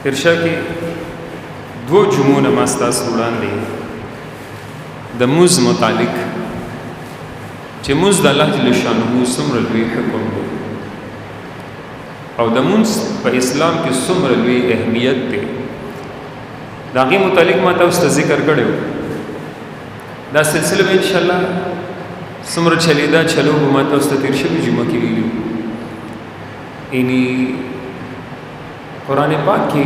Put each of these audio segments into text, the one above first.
ترشا کې دو جمعونه ما ستاسو وړاندې د مونځ متعلق چې مونځ د الله جل شانه څومره لوی حکم دی او د مونځ په اسلام کې څومره لوی اهمیت دی د هغې متعلق ما تاسو ته ذکر کړی و. دا سلسله به انشاءالله څومره چلیدا چلو به ما تاسو ته تېر شوي جمعه کې ویلي وو. یعنې قرآن پاک کې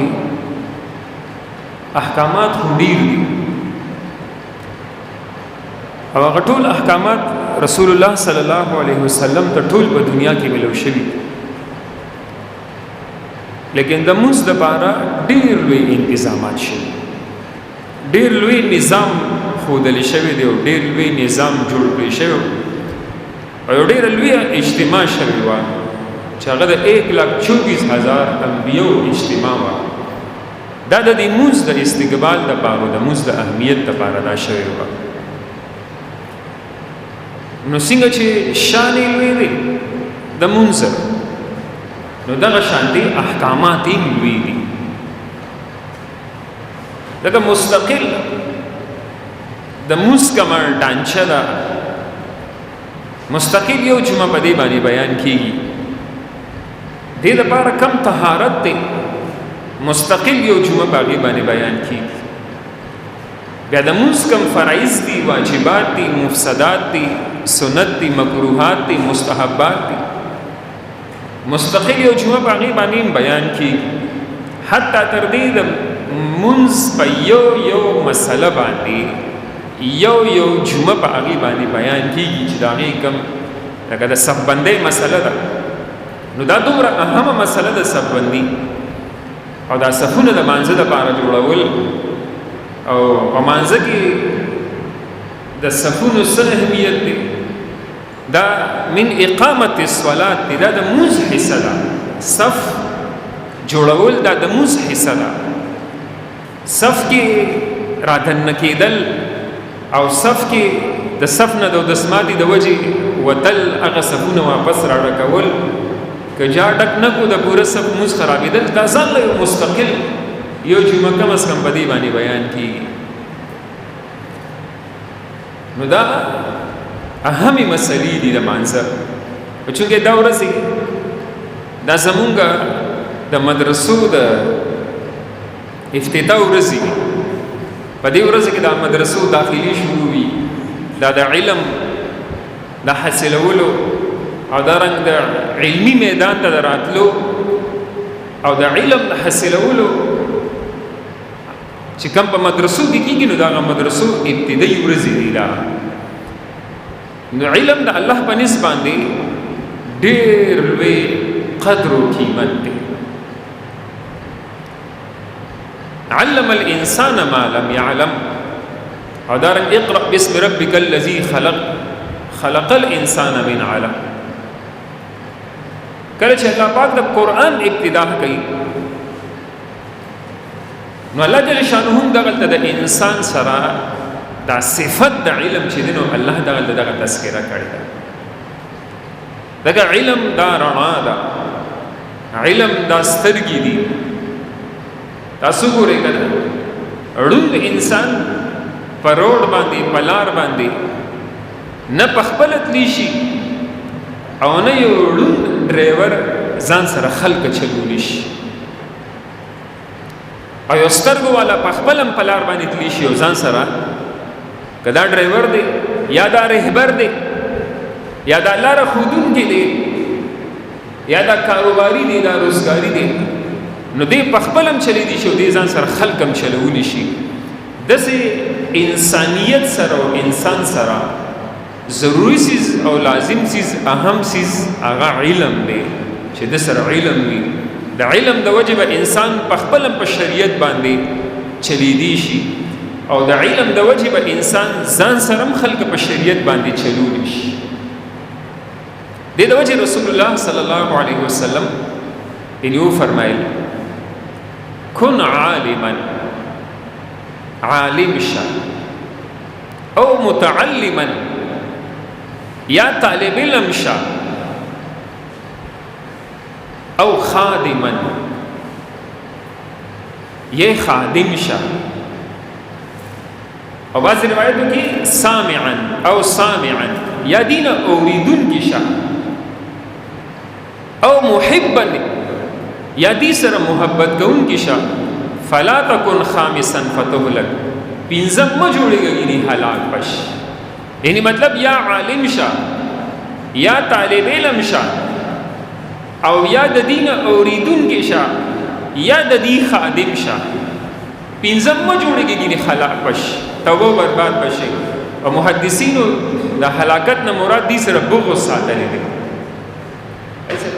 احکامات خو ډېر دي او هغه ټول احکامات رسول الله صلی الله علیه وسلم ته ټول په دنیا کې ملو شوي، لیکن د مونځ دپاره ډېر لوی انتظامات شوي، ډېر لوی نظام ښودلی شوی دی او ډېر لوی نظام جوړ کړی شوی او یو ډېره لویه اجتماع شوې وه چې هغه د 1,24,000 انبیاو اجتماع وه. دا د دې مونځ د استقبال دپاره د مونځ د اهمیت دپاره دا شوې وه. نو څنګه چې شان یې لوی دی د مونځ، نو دغه شانتې احکامات یې لوی دي. دغه مستقل د مونځ کومه ډانچه ده، مستقل یو جمعه په دې باندې بیان کېږي. دې لپاره کم طهارت دی، مستقل یو جمعه په هغې باندې بیان کېږي. بیا د مونځ کم فرایض دي، واجبات دي، مفسدات دي، سنت دي، مکروهات دي، مستحبات دي، مستقل یو جمعه په هغې باندې بیان کېږي. حتی تر دې د مونځ په یو مسله باندې یو جمعه په هغې باندې بیان کېږي چې د هغې کم لکه د صفبندۍ مسله ده. نو دا دومره اهمه مسله د صفبندي او دا صفونه د مانځه دپاره جوړول او په مانځه کې د صفونو څه اهمیت دی، دا من اقامت الصلات دی، دا د مونځ حصه ده. صف جوړول دا د مونځ حصه ده. صف کې رادننه کېدل او صف کې د صف نه د دسماتي د وجې وتل، هغه صفونه واپس راډکول، که جا ډک نه کو د پوره صف مونځ خرابېدل، دا ځان له یو مستقل یو جمعه کم از کم په دې باندې بیان کېږي. نو دا اهمې مسلې دي د مانځه. چونکې دا ورځې دا زمونږ د مدرسو د افتتاح ورځې دي. په دې ورځ کې د مدرسو داخلي شروع وي، دا د علم د حاصلولو او دارنګ د علمي میدان ته د راتلو او د علم د حاصلولو چې کوم په مدرسو کې کېږي، نو د هغه مدرسو ابتدایي ورځې دي. دا نو علم د الله په نسبت باندې ډېر لوی قدر او قیمت دی. علم الانسان ما لم يعلم او دارنګ اقرأ باسم ربك الذي خلق الانسان من علم. کله چې الله پاک د قرآن ابتدا کوي، نو الله جل شانه دغلته د انسان سره دا صفت د علم چې دی، نو الله دغلته دغه تذکره کړې ده. دغه علم دا رڼا ده، علم دا سترګې دي. تاسو ګورئ که نه ړوند انسان په روډ باندې په لار باندې نه په خپله تلی شي او نه یو ړوند ډرایور ځان سره خلکه چلولی شي، او یو سترګو والا په خپل هم په لار باندې تلی شي او ځان سره که دا ډرایور دی یا دا رهبر دی یا دا لاره ښودونکی دی یا دا کاروباري دی، دا روزګاري دی، نو دی په خپل هم چلیدي شي او دی ځان سره خلک هم چلولی شي. داسې انسانیت سره او انسان سره ضروري سیز او لازم سیز اهم سیز هغه علم دی چې د سره علم وي. د علم د وجې به انسان په خپل هم په شریعت باندې چلیدي شي او د علم د وجې به انسان ځان سره هم خلک په شریعت باندې چلولی شي. دې د وجې رسول الله صلی الله علیه وسلم یو فرمایل کن عالما، عالم شه او متعلما یا طالب علم شه او خادما یہ خادم شا، اور بعض روایتوں کی سامعا او سامعا، یا دین اوریدن کی شا، او محبا یا دی سر محبت کون کی شا، فلا تکن خامسا فتهلک، پینزم مجوڑے گا یعنی ہلاک پش. یعنی مطلب یا عالم شا، یا طالب علم شا، او یا د دین اوریدن کی شا، یا د دی خادم شا، پینزم مجوڑے گا یعنی ہلاک پش، توبہ برباد پشے. اور محدثینو دا ہلاکت نہ مراد دی سر بغض ساتنے دے. ایسے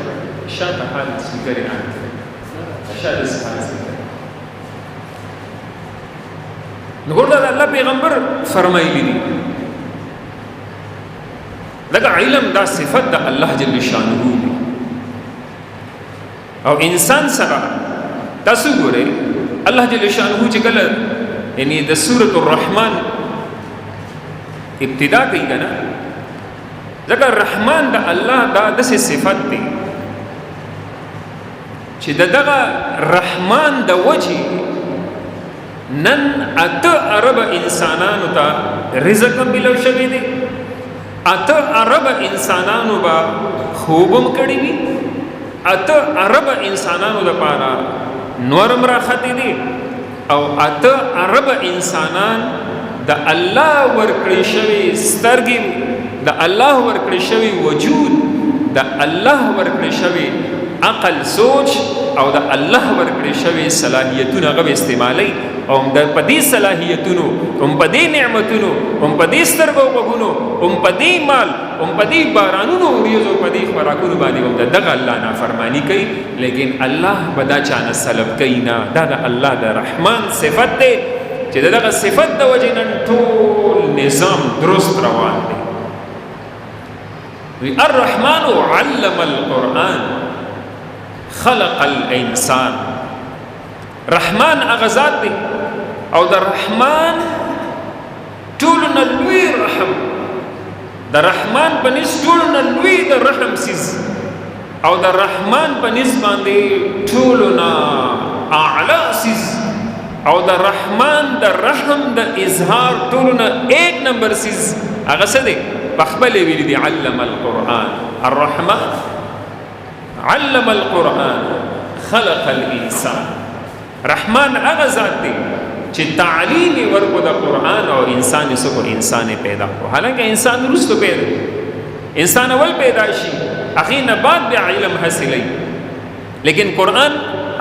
شاہ حال سکر آنتے شاہ اس حال سکر نگور دا اللہ پیغمبر فرمائی لی دی لگا علم دا صفت دا اللہ جل شانہ دی. اور انسان سرا تاسو گورے اللہ جل شانہ چکل یعنی دا سورة الرحمن ابتدا کئی گا نا لگا رحمان دا اللہ دا دس صفت دی چې دغه رحمان د وجه نن اته عرب انسانانو ته رزق ملو شوی دی، اته عرب انسانانو با خوبم کړی وي، اته عرب انسانانو لپاره نورم راختی دی، او اته عرب انسانان د الله ورکړی شوی سترګې، د الله ورکړی شوی وجود، د الله ورکړی شوی عقل سوچ او د الله ورکړی شوی صلاحیتونه غو استعمالی، او د پدې صلاحیتونو هم پدې نعمتونو هم پدې سترګو وګونو هم پدې مال هم پدې بارانونو ریزو پدې خوراکونو باندې هم دغه الله نافرمانی کوي. لیکن الله بدا چانه سلب کوي نه. دا د الله د رحمان صفت دی چې دغه صفت د وجې نن ټول نظام درست روان دی. الرحمن علم القرآن خلق الانسان. رحمان اغزاد دی او در رحمان ټولنا لوی رحم، در رحمان پنیز ټولنا لوی در رحم سیز، او در رحمان پنیز باندې ټولنا اعلی سیز، او در رحمان در رحم در اظهار ټولنا ایک نمبر سیز اغه څه دی بخبل ویل دی. علم القرآن الرحمن علم القرآن خلق الانسان. رحمان هغه ذات دی چې تعلیم ورکو د قرآن او انسان یې سکو انسان پیدا کو. حالانکه انسان رستو پیدا، انسان اول پیدا شي اخی نه بعد بیا علم حاصلای، لیکن قرآن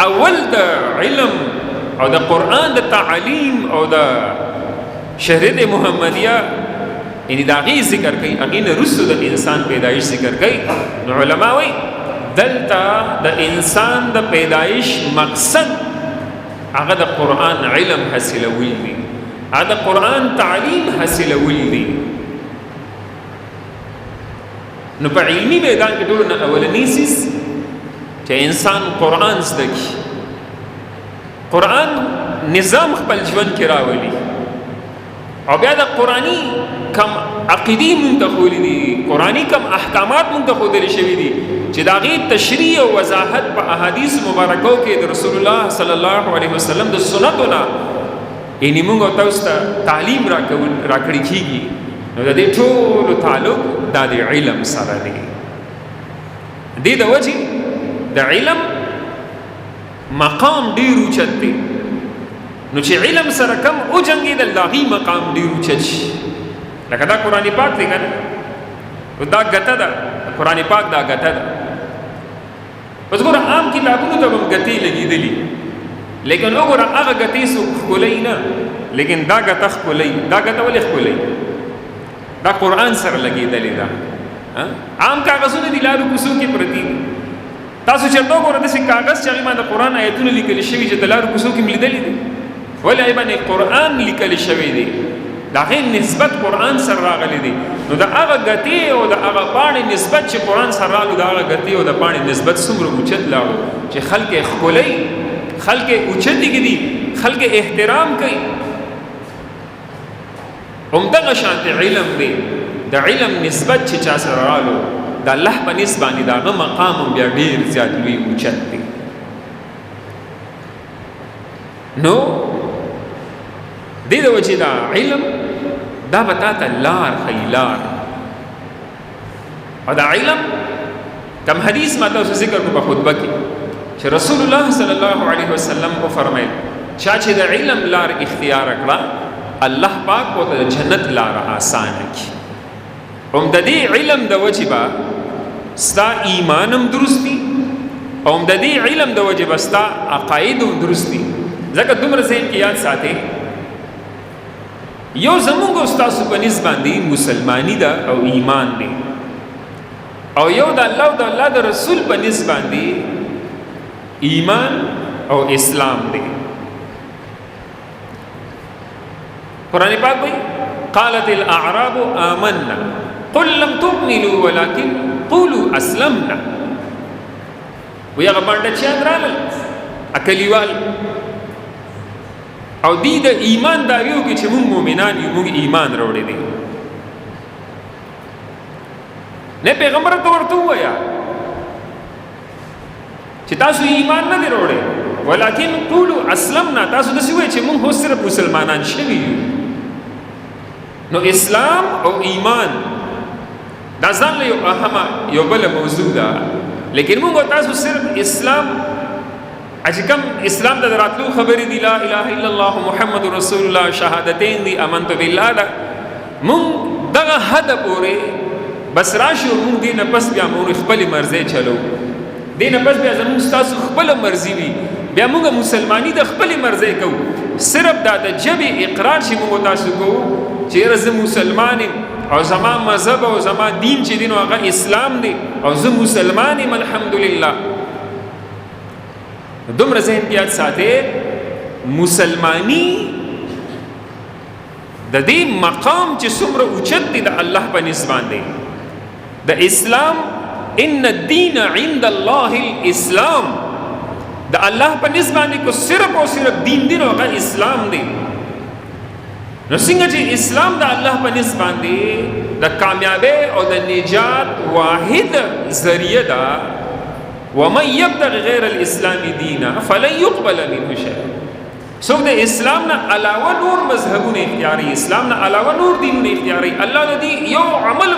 اول د علم او د قرآن د تعلیم او د شریعت محمدیه یعنی دا غي ذکر کوي، اغه نه رستو د انسان پیدایش ذکر کوي. نو علما وایي دلته د انسان د پیدایش مقصد هغه د قرآن علم حاصلول دي، هغه د قرآن تعلیم حاصلول دي. نو په علمي میدان کې ټول نه اولنی سیس چې انسان قرآن زده کی، قرآن نظام خپل ژوند کې راولي، او بیا د قرآنی کم عقیدی منتخولی دی، قرآنی کم احکامات منتخودلی شوی دی چې دا غي تشریح او وضاحت په احادیث مبارکو کې د رسول الله صلی الله علیه وسلم د سنتونو یعنی موږ تاسو ته تعلیم راکړی کیږي. نو د دې ټول تعلق د علم سره دی. د دې د وجه د علم مقام ډیر اوچت دی. نو چې علم سره کم او جنگي د الله مقام ډیر اوچت شي. لکه دا قرآن پاک دی کنه، دا غته ده قرآن پاک دا غته ده. پس ګوره عام کتابونو ته هم غتې لګېدلې، لیکن وګوره هغه غتې سو خولای نه، لیکن دا غته خولای، دا غته ولې خولای؟ دا قرآن سره لګېدلې ده. عام کاغذونه دي لارو کوڅو کې پرتی. تاسو چرته وګوره داسې کاغذ چې هغې باندې قرآن آیتونه لیکل شوي چې د لارو کوڅو کې مې لیدلي دي، ولې هغې باندې قرآن لیکل شوی دی، د هغې نسبت قرآن سره راغلی دی. نو د هغه ګتې او د هغه پاڼې نسبت چې قرآن سره راغلو، د هغه ګتې او د پاڼې نسبت څومره اوچت لاړو چې خلک یې ښکلوي، خلک یې اوچت ږدي، خلک یې احترام کوي. همدغه شانتې علم دی، د علم نسبت چې چا سره راغلو د الله په نسبت باندې د هغه مقام هم بیا ډېر زیات لوی اوچت دی. نو دې د وجې دا علم دا به تا ته لار ښیي لار. او دا علم کم حدیث ما تاسو ذکر کو په خطبه کې چې رسول الله صلی الله علیه وسلم کو فرمایل چا چې د علم لار اختیار کړه الله پاک ورته د جنت لار آسان کړي. هم د دې علم د وجې به ستا ایمانم درستی او هم د دې علم د وجې به ستا عقاید هم درستی. ځکه دومره ذهن کې یاد ساتئ یو زمونږ او ستاسو په نسبت باندې مسلمانی ده او ایمان دی او یو د الله او د الله د رسول په نسبت باندې ایمان او اسلام دی. قرآن پاک وایي قالت الاعراب آمنا قل لم تؤمنوا ولكن قولوا اسلمنا. وی هغه بانډچیان رالل اکلیوال او دی د ایمان داویو کې چې موږ مؤمنان یو موږ ایمان راوړی دی. نه پیغمبر ته ورته ووایه چې تاسو ایمان نه دی راوړی ولکن قولوا اسلمنا تاسو داسې وایئ چې موږ خو صرف مسلمانان شوي یو. نو اسلام او ایمان دا ځان له یو اهمه یو بله موضوع ده لیکن موږ تاسو صرف اسلام چې کوم اسلام د راتلو خبرې دي لا اله الا الله محمد رسول الله شهادتین دي امنت بالله ده مونږ دغه حد پورې بس راشو مونږ دې نه پس بیا مونږ خپل مرزي چلو دې نه پس بیا زموږ تاسو خپل مرزي وي بیا مونږ مسلمانی د خپل مرزي کوو. صرف دا د جبې اقرار چې مونږ تاسو کوو چې زه مسلمان او زما مذهب او زما دین چې دین هغه اسلام دی او زه مسلمان یم الحمدلله. دومره ذهن کې یاد ساتئ مسلمانی د دې مقام چې څومره اوچت دی د الله په نسبت باندې د اسلام ان الدین عند الله الاسلام د الله په نسبت باندې کو صرف او صرف دین دی نو هغه اسلام دی. نو څنګه چې اسلام د الله په نسبت باندې د کامیابی او د نجات واحد ذریعہ ده ومن يبتغي غير الاسلام دينا فلن يقبل منه شيء. څوک د اسلام نه علاوه نور مذهبونه اختیاري اسلام نه علاوه نور دینونه اختیاري الله نه دی یو عمل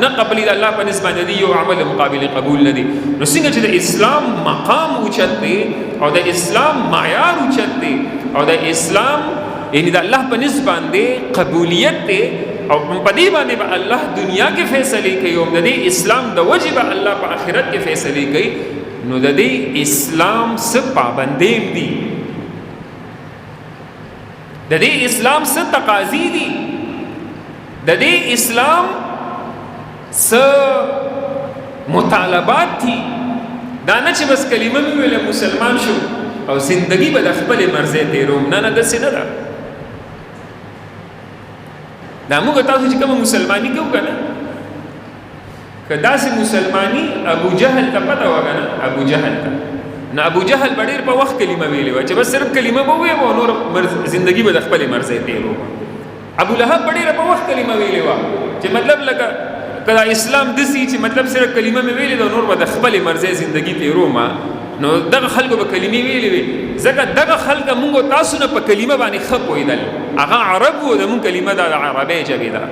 نه قبلي د الله په نسبت باندې یو عمل مقابل قبول نه دی. نو څنګه چې د اسلام مقام اوچت دی او د اسلام معیار اوچت دی او د اسلام یعنی د الله په نسبت باندې قبولیت دی او په دې باندې به الله دنیا کې فیصله کوي او د دې اسلام د وجه به الله په آخرت کې فیصله کوي. نو د دې اسلام څه پابندۍ دي د دې اسلام څه تقاضی دي د دې اسلام څه مطالبات دي. دا نه چې بس کلمه مې ویله مسلمان شو او زندگی به د خپل مرزي تیروم نه داسې نه ده. دا موږ تاسو چې کوم مسلمانی کوو کنه که داسې مسلمانی ابو جهل ته پته وکنه ابو جهل ته نه ابو جهل ډېر په وخت کلمه ویلې و چې بس صرف کلمه به وایي او نور زندگی به د خپل مرزي تیرو. ابو لهب ډېر په وخت کلمه ویلې و چې مطلب لکه کله اسلام دسی چې مطلب صرف کلمه مې ویلې او نور به د خپل مرزي زندگی تیرو ما. نو دغه خلکو به کلمې ویلې وي ځکه دغه خلک موږ تاسو نه په کلمه باندې ښه پوهېدل هغه عرب و د موږ کلمه د عربۍ ژبې ده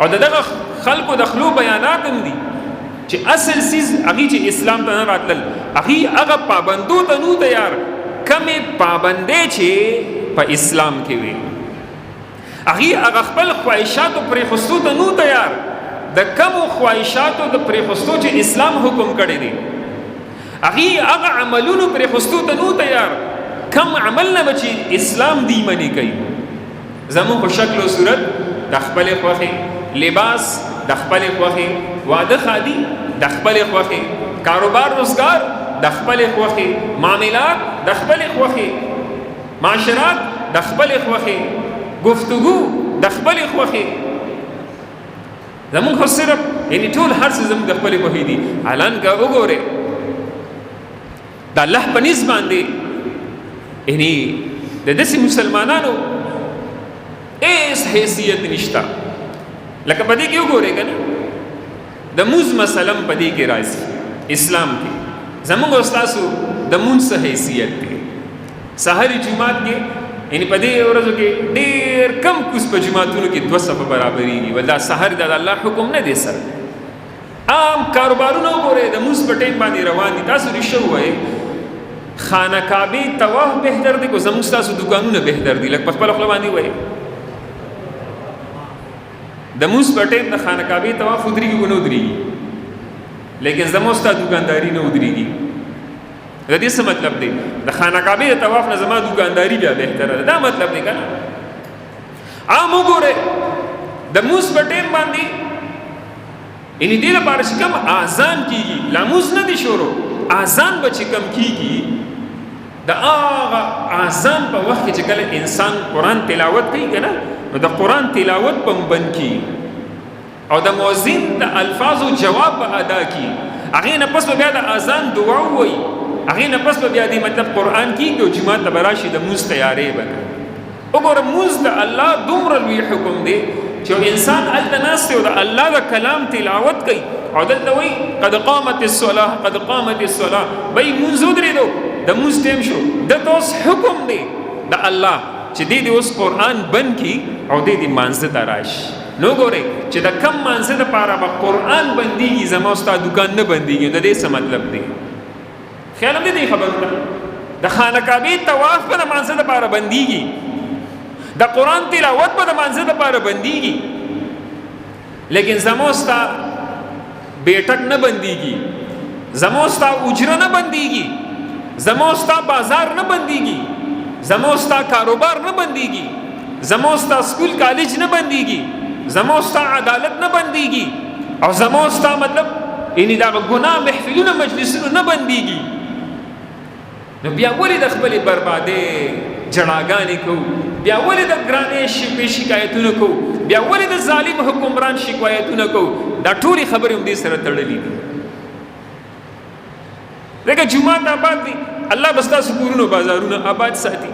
او دغه خلکو د خلو بیانات هم دي چې اصل سیز هغې چې اسلام ته نه راتلل هغې هغه پابندو ته نو تیار کمې پابندۍ چې په اسلام کې وي هغې هغه خپل خواهشاتو پرېښستو ته نو تیار د کمو خواهشاتو د پرېښستو چې اسلام حکم کړی دی هغې هغه عملونو پرېښستو ته نو تیار کم عمل نه به چې اسلام دی منې کوي. زموږ خو شکل و صورت د خپلې خوښې لباس د خپلې خوښې واده خادي د خپلې خوښې کاروبار روزګار د خپلې خوښې معاملات د خپلې خوښې معاشرات د خپلې خوښې گفتگو د خپلې خوښې زمونږ خو صرف یعنی ټول هر څه زمونږ د خپلې خوښې دي. حالان که وګورئ د الله په نسبت باندې یعنی د داسې مسلمانانو هیڅ حیثیت نشته. لکه په دې کې وګورئ که نه د مونځ مسله په دې کې راځي اسلام کې زمونږ او ستاسو د مونږ حیثیت دی. سحر جمعات کې یعنی په دې ورځو کې ډېر کم کوس په جمعاتونو کې 2 صفه برابرېږي، ولدا سحر د الله حکم نه دی سره. عام کاروبارونه وګورئ د مونږ په ټیم باندې روان دي. تاسو رښتیا وایئ خانه کعبه طواف بهتر دی کو زموږ تاسو دکانونه بهتر دي؟ لکه په خپل خپل باندې وایي د موږ په ټیم د خانه کعبه طواف ودرېږي کو نه ودرېږي، لیکن زموږ تاسو دکانداري نه ودرېږي. د دې څه مطلب دی؟ د خانه کعبه طواف نه زموږ دکانداري بیا بهتره ده. دا مطلب دی کنه. عام وګورئ د موږ په ټیم باندې ان دې لپاره چې کوم اذان کیږي لاموز نه دي شروع، اذان به چې کوم کیږي د هغه اذان په وخت کې چې کله انسان قرآن تلاوت کوي کنه نو د قرآن تلاوت په بند کی او د مؤذن د الفاظو جواب به ادا کی. هغه نه پس بیا د اذان دعا وایي، هغه نه پس بیا د مطلب قرآن کیږي او جمعه ته براشي د موږ تیارې وکړي. وګوره موږ د الله دومره لوی حکم دی چې انسان التناس او د الله د کلام تلاوت کوي او دلته وایي قد قامت الصلاه قد قامت الصلاه بای منځ درېدو د موږ ټیم شو. د توس حکم دی د الله چې دې اوس قرآن بند کی او دې مانځه ته راشي. نو ګورئ چې د کم مانځه لپاره به قرآن بندېږي زما ستا دکان نه بندېږي. د دې څه مطلب دی؟ خیال هم دې خبرونه د خانه کعبې طواف به د مانځه لپاره بندېږي، د قرآن تلاوت به د مانځه لپاره بندېږي، لیکن زما ستا بیٹک نه بندېږي، زما ستا اجره نه بندېږي، زما ستا بازار نه بندېږي، زما ستا کاروبار نه بندېږي، زما ستا سکول کالج نه بندېږي، زما ستا عدالت نه بندېږي او زما ستا مطلب یعنی دا ګناه محفلونه مجلسونه نه بندېږي. نو بیا ولې د خپلې بربادۍ جړاګانې کوو؟ بیا ولې د ګرانې شکایتونه کوو؟ بیا ولې د ظالم حکمران شکایتونه کوو؟ دا ټولې خبرې هم دې سره تړلې دي. لکه جمعات آباد دي، الله به ستاسو کورونه بازارونه آباد ساتي،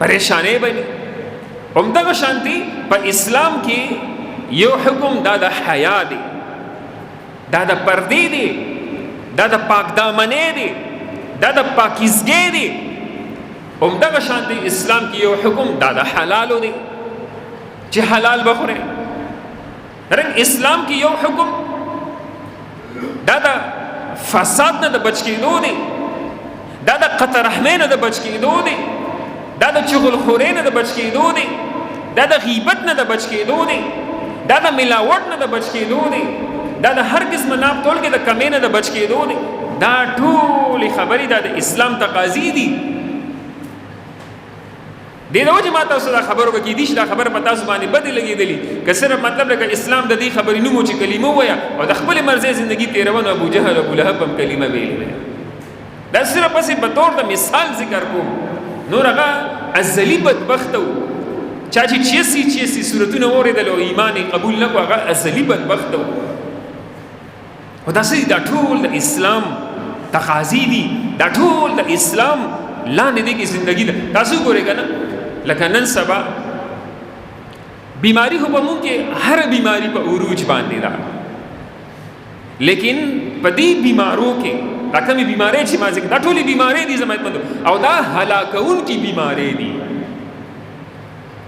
پریشانې به نه. همدغه شانتي په اسلام کې یو حکم دا د حیا دی، دا د پردې دی، دا د پاک دامنې دی، دا د پاکیزګۍ دی. همدغه شانتي اسلام کې یو حکم دا د حلالو دی چې حلال بخورئ. درنګ اسلام کې یو حکم دا د فساد نه د بچ کېدو دی، دا د قطع رحمۍ نه د بچ کېدو دی، دا د چغلخورۍ نه د بچ کېدو دی، دا د غیبت نه د بچ کېدو دی، دا د ملاوټ نه د بچ کېدو دی، دا د هر قسم ناب تول کې د کمې نه د بچ کېدو دی. دا ټولې خبرې دا د اسلام تقاضي دي. دې د وجې ما تاسو دا خبرو کې دي چې دا خبره په تاسو باندې بدې لګېدلې که صرف مطلب لکه اسلام د دې خبرې نوم و چې کلمه ووایه او د خپلې مرضۍ زندګي تېروه نو ابو جهل ابو لهب هم کلمه ویلې. دا صرف پسې په طور د مثال ذکر کوم. نور هغه ازلي بدبخت و چا چې 86 صورتونه واورېدل او ایمان یې قبول نه کړو هغه ازلي بدبخت و. او داسې دا ټول د اسلام تقاضي دي، دا ټول د اسلام لاندې دی کې زندگی ده. تاسو ګورئ که نه لکه نن سبا بیماری خو په مونږ کې هر بیماری په عروج باندې ده، لیکن په دې بیمارو کې دا کومې بیماری چې ما ذکر دا ټولې بیماری دي زما او دا هلاکونکي بیماری دي.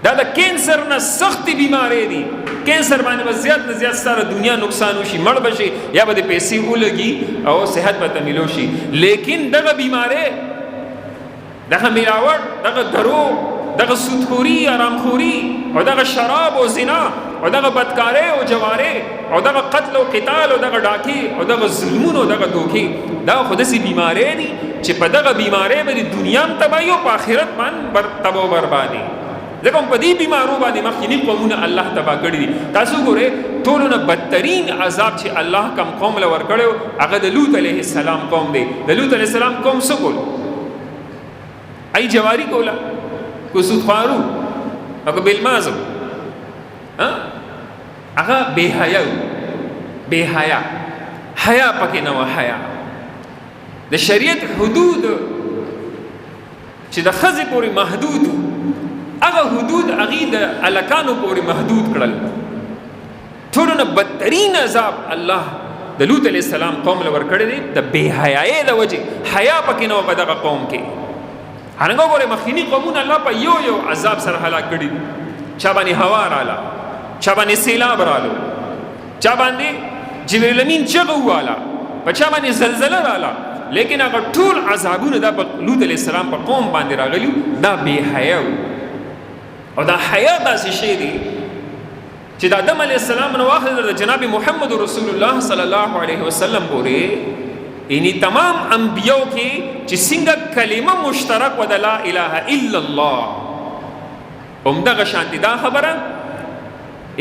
دا د کینسر نه سختې بیماری دي. کینسر باندې به زیات نه زیات سره دنیا نقصان وشي، مړ به شي یا به د پیسې ولګي او صحت به ته ملو شي. لیکن دغه بیماری دغه ملاوټ دغه دروغ دغه سودخوري آرامخوري او دغه شراب او زنا او دغه بدکارۍ او جوارۍ او دغه قتل او قتال او دغه ډاکې او دغه ظلمونه او دغه دوکې دا خو داسې بیماری دي چې په دغه بیماری به د دنیا هم تباهي او په آخرت باندې تباه و بربادي. ځکه په دې بیمارو باندې مخکیني قومونه الله تباه کړي دي. تاسو ګورئ ټولو نه بدترین عذاب چې الله کوم قوم له ورکړی هغه د لوط علیه السلام قوم دی. د لوط علیه السلام قوم څه کول؟ ای جواری کوله کو سودخوارو او که بلمازو هغه بېحیا بېحیا حیا پکې نه وه. حیا د شریعت حدود چې د ښځې پورې محدود هغه حدود هغې د هلکانو پورې محدود کړل. ټولو نه بدترین عذاب الله د لوط علیہ السلام قوم له ورکړی دی د بې حیايۍ د وجې حیا پکې نه وه په دغه قوم کې. هرنګه وګورئ مخکیني قومونه الله په یو یو عذاب سره هلاک کړي دي. چا باندې هوا راله، چا باندې سیلاب رالو، چا باندې جبریل امین چغه وواله، په چا باندې زلزله راله، لیکن هغه ټول عذابونه دا په لوط علیہ السلام په قوم باندې راغلي دا بې حیا وو. او دا حیا داسې شی دی چې د آدم علیه السلام نه واخلې د جناب محمد رسول الله صلی الله علیه وسلم پورې یعنی تمام انبیاء کې چې څنګه کلمه مشترک و د لا اله الا الله همدغه شانتي دا خبره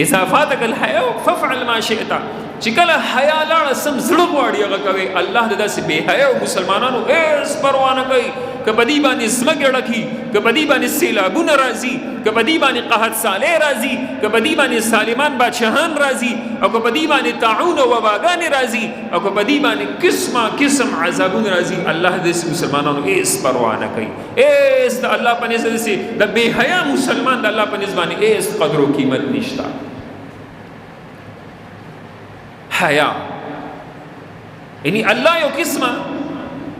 اذا فاتك الحیا فافعل ما شئت چې کله حیا لاړه سم زړه غواړي هغه کوي. الله د داسې بې حیا مسلمانانو هېڅ پروا نه کوي که په دې باندې ځمکې ډکي، که په دې باندې سیلابونه راځي، که په دې باندې قحط سالۍ راځي، که په دې باندې سالمان بادشاهان راځي، او که په دې باندې طاعون او وباګانې راځي، او که په دې باندې قسمه قسم عذابونه راځي، الله د داسې مسلمانانو هېڅ پروا نه کوي. هېڅ د الله په نزد داسې د بې حیا مسلمان د الله په نزد باندې هېڅ قدر و قیمت نشته. حیا یعنی الله یو قسمه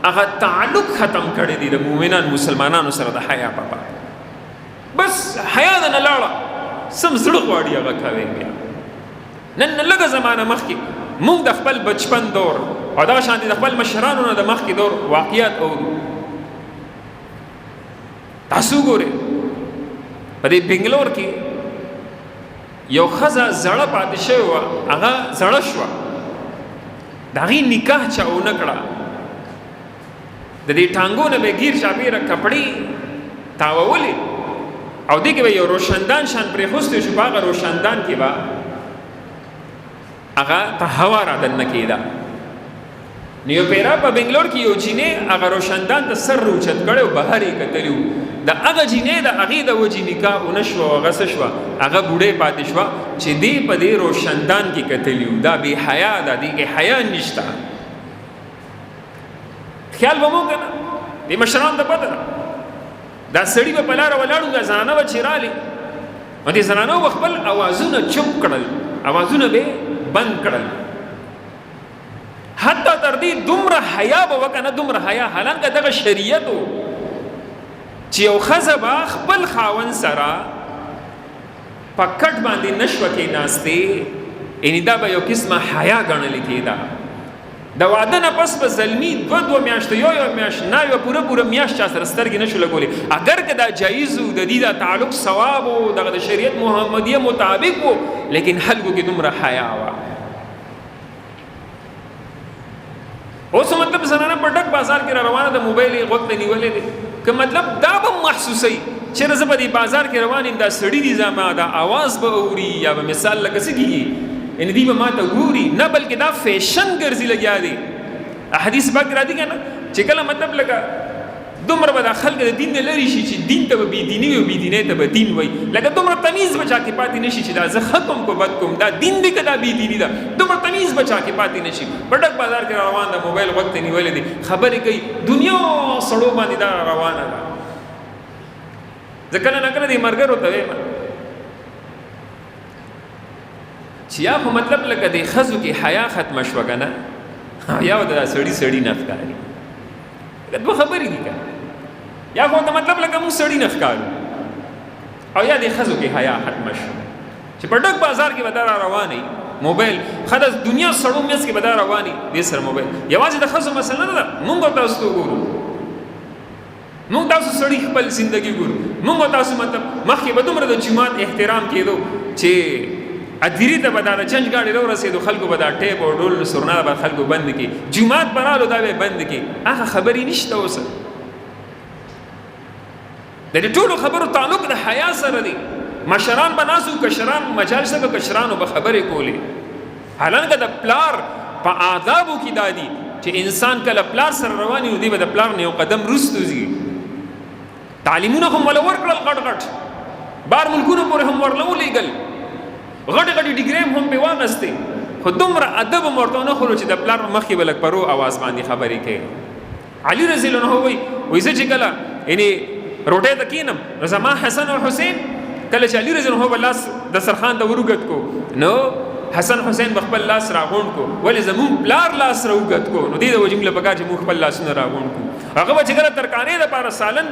هغه تعلق ختم کړی دی د مؤمنان مسلمانانو سره د حیا په باب. بس حیا د نه لاړه سم زړه غواړي هغه کوي. بیا نن لږه زمانه مخکې موږ د خپل بچپن دور او دغه شانتې د خپل مشرانو نه د مخکې دور واقعیات اورو. تاسو ګورئ په دې بنګلور کې یو ښځه زړه پاتې شوې وه، هغه زړه شوه، د هغې نکاح چا ونه کړه، د دې ټانګو نه به ګیر چاپېره کپړې تاوولې او دې کې به یو روشندان شان پرېښوستی شو، په هغه روشندان کې به هغه ته هوا را دننه کېده. نو یو پیرا په بنګلور کې یو جینۍ هغه روشندان ته سر روچت کړی او بهر یې کتلي وو. د هغه جینۍ د هغې د وجې نکاح ونه شوه او هغه څه شوه، هغه بوډۍ پاتې شوه چې دې په دې روشندان کې کتلي وو. دا بې حیا ده، دې کې حیا نشته. خیال به مو که نه دې مشرانو ته پته ده دا سړي به په لاره ولاړو، دا زنانه به چې رالې نو دې زنانو به خپل اوازونه چوپ کړل، اوازونه به بند کړل. حتی تر دې دومره حیا به وکړه، نه دومره حیا حالانکه دغه شریعت و چې یو ښځه به خپل خاوند سره په کټ باندې نشوه کېناستې، یعنې دا به یو قسمه حیا ګڼلې کېده. د واده نه پس به زلمي دوه میاشتې یو میاشت نه یوه پوره میاشت چا سره سترګې نه شو لګولې. اگر که دا جایز و، د دې دا تعلق ثواب و، دغه د شریعت محمدیه مطابق و، لیکن خلکو کې دومره حیا وه. اوس مطلب زنانه په ډک بازار کې را روانه د موبایل یې غوږ ته نیولې دی، که مطلب دا به محسوسوي چېرې زه په دې بازار کې روان یم، دا سړي دي زما دا آواز به اوري یا به مثال لکه څه کېږي، یعنې دوی به ما ته ګوري نه، بلکې دا فیشن ګرځي لګیا دی. حدیث پاک را دي که نه چې کله مطلب لکه دومره به دا خلک د دین نه لرې شي چې دین ته به بېدیني وي او بېدینۍ ته به دین وایي، لکه دومره تمیز به چا کې پاتې نه شي چې دا زه ښه کوم که بد کوم، دا دین دی که دا بېدیني ده، دومره تمیز به چا کې پاتې نه شي. په ډک بازار کې روان ده، موبایل غوږ ته نیولې دی، خبرې کوي، دنیا سړو باندې دا روانه ده. زه کله نه کله دې ملګرو ته وایم چې یا خو مطلب لکه د ښځو کې حیا ختمه شوه که نه، یا د سړي نه ښکاري. دوه خبرې دي که یا خو ته مطلب لکه موږ سړي نه ښکارو، او یا د ښځو کې حیا ختمه شو چې په ډک بازار کې به دا را روانې موبایل ښه د دنیا سړو منځ کې به دا روانې دې سره موبایل. یوازې د ښځو مسله نه ده، موږ او تاسو ته وګورو، موږ تاسو سړي خپل زندګي ګورو، موږ او تاسو مطلب مخکې به دومره د جومات احترام کېدو چې ادیری ته به دا د چنج ګاډي راورسېدو، خلکو به دا ټیپ او ډول سرنا به خلکو بند کړي، جومات به رالو دا به بند کړي. هغه خبرې نشته اوس. د دې ټولو خبرو تعلق د حیا سره دی. مشران به ناسو، کشران مجالس ته کشرانو به خبرې کولې، حالانکه د پلار په آدابو کې دا دي چې انسان کله پلار سره روان وي، دی به د پلار نه یو قدم وروسته ځي. تعلیمونه هم وله ورکړل غټ غټ، بار ملکونو پورې هم ورله ولېږل، غټې غټې ډیګرې هم پې واغستې، خو دومره ادب هم ورته ونه ښولو چې د پلار مخکې به لږ په رو اواز باندې خبرې کوي. علي رضی الله عنه وایي زه چې کله یعنې روټۍ ته کښېنم نو زما حسن او حسین کله چې علي رضی الله عنه به لاس دسترخوان ته وروږد کو نو حسن حسین خپل لاس راغونډ کو ولې زمون پلار لاس راوګت کو نو دې د وجنګ له پکار چې موږ خپل لاسونه راغونډ کو هغه به چې کله ترکانې د پاره سالن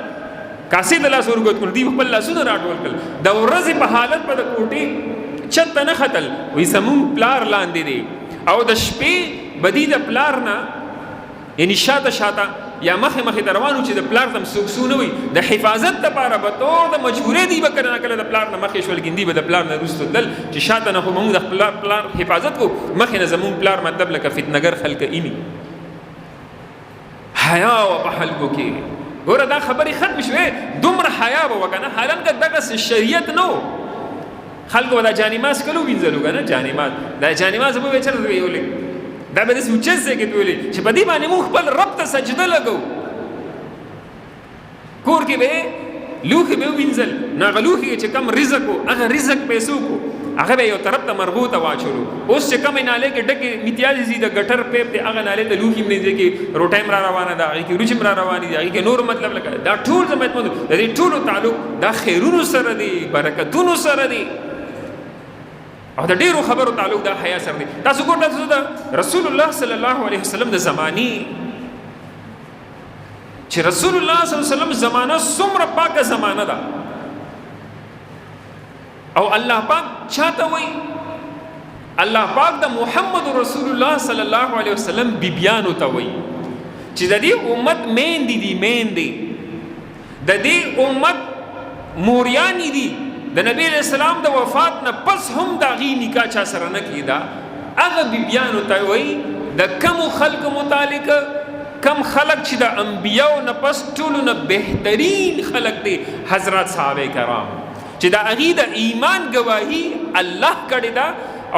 کاسې د لاس ورګت کو دې خپل لاسونه راټول کړل د ورځې په حالت په د کوټي چت نه خطل وې زمون پلار لاندې دی او د شپې بدی د پلار نه یعنی شاته یا مخه دروانو چې د پلار تم سوکسونه وي د حفاظت لپاره به تور د مجبورې دی به کله د پلار نه مخه شول ګندي به د پلار نه رستو دل چې شاته نه خو موږ د پلار حفاظت کو مخه نه زمون پلار مطلب لکه فتنګر خلک اینی حیا او په خلکو کې ګوره دا خبرې ختم شوه دومره حیا به وکنه حالان که دغه شریعت نو خلکو دا جانماز کلو وینځلو کنه جانماز دا جانماز به وچر ویولې دا به داسې اوچت ځای کې ویلې چې په دې باندې موږ خپل رب ته سجده لګو کور کې به لوښي به ووینځل نو هغه لوښي چې کم رزق و هغه رزق پیسو کو هغه به یو طرف ته مرغوته واچولو اوس چې کمې نالې کې ډکې میتیازې دي د ګټر پیپ دی هغه نالې ته لوښي مې دی کې روټۍ م را روانه ده هغې کې روچې م را روانې دي هغې کې نور مطلب لکه دا ټول زما د دې ټولو تعلق دا خیرونو سره دی برکتونو سره دی او د ډیرو خبرو تعلق دا حیا سره دی تاسو ګورئ تاسو د رسول الله صلی الله علیه وسلم د زمانی چې رسول الله صلی الله علیه وسلم زمانہ څومره پاکه زمانہ ده او الله پاک چاته وای الله پاک د محمد رسول الله صلی الله علیه وسلم بیبیانو ته وای چې د دې امت میندې د دې امت موریانی دي د نبی اسلام د وفات نه پس هم دا غي نکاح چا سره نه کیدا هغه بیبیانو ته وای د کم خلق متعلق کم خلق چې د انبیاو نه پس ټولو نه بهترین خلق دي حضرت صحابه کرام چې د هغه د ایمان گواهی الله کړی دا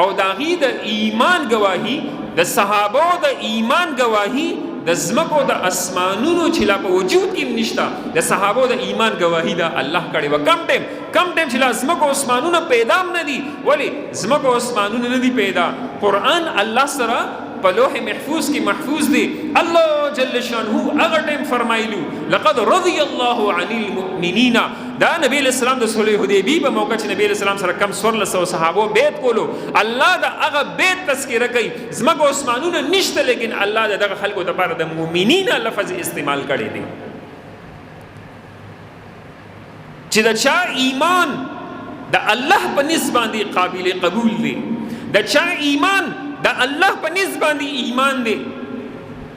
او د هغه د ایمان گواهی د صحابه د ایمان گواهی د زمکو د اسمانونو چې لا په وجود کې نشتا د صحابه د ایمان گواهی دا الله کړي و کم ټیم چې لا زمکو اسمانونو پیدا نه دي ولی زمکو اسمانونو نه دي پیدا قران الله سره په لوح محفوظ کې محفوظ دي الله جل شانه هغه ټیم فرمایلو لقد رضي الله عن المؤمنين دا نبی اسلام د صلح حدیبیه په موقع چې نبی اسلام سره کم سور له صحابه بیت کولو الله دا هغه بیت تذکرہ کوي زمکو اسمانونو نشته لیکن الله دغه خلکو لپاره د مؤمنین لفظ استعمال کړي دي چې دا چا ایمان د الله په نسبت باندې قابل قبول دي د چا ایمان د الله په نسبت باندې ایمان دي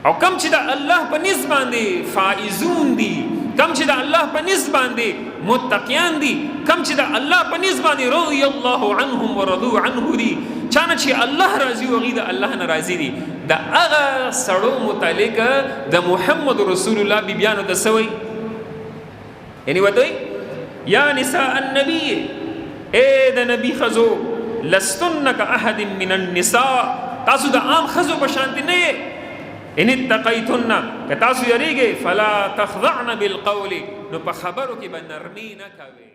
او کم چې د الله په نسبت باندې فائزون دي کم چې د الله په نسبت باندې متقیان دي کم چې د الله په نسبت باندې رضی الله عنهم ورضوا عنه دي چانه چې الله راضي او غي د الله ناراضي دي د هغه سړو متعلق د محمد رسول الله بیبیانو د سوي یعنی وته یا نساء النبی اے د نبی خزو لستن كأحد من النساء تاسو د عام خزو بشانت نه ان اتقیتن که تاسو یریږئ فلا تخضعن بالقول نو په خبرو کې به نرمي نه کوئ